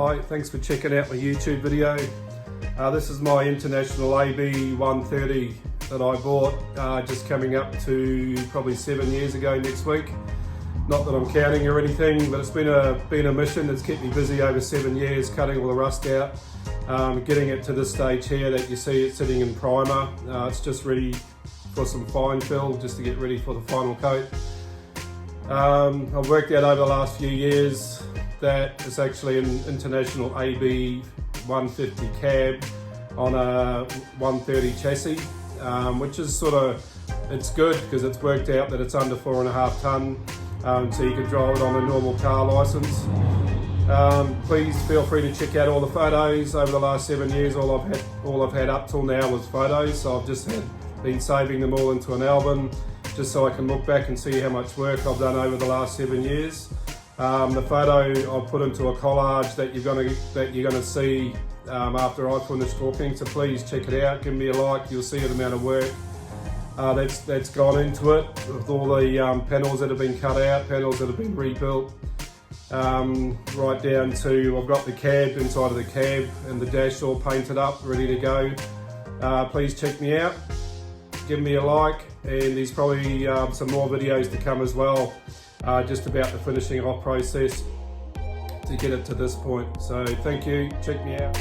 Hi, thanks for checking out my YouTube video. This is my International AB 130 that I bought just coming up to probably 7 years ago next week. Not that I'm counting or anything, but it's been a mission that's kept me busy over 7 years, cutting all the rust out, getting it to this stage here that you see it sitting in primer. It's just ready for some fine fill, just to get ready for the final coat. I've worked out over the last few years that it's actually an International AB 150 cab on a 130 chassis, which is it's good because it's worked out that it's under 4.5 tonne, so you can drive it on a normal car license. Please feel free to check out all the photos over the last 7 years. All I've had up till now was photos, so I've just been saving them all into an album, just so I can look back and see how much work I've done over the last 7 years. The photo I'll put into a collage that you're gonna see after I finish talking. So please check it out. Give me a like. You'll see the amount of work that's gone into it, with all the panels that have been cut out, panels that have been rebuilt, right down to I've got the cab inside of the cab and the dash all painted up, ready to go. Please check me out. Give me a like, and there's probably some more videos to come as well, just about the finishing off process to get it to this point. So thank you, check me out.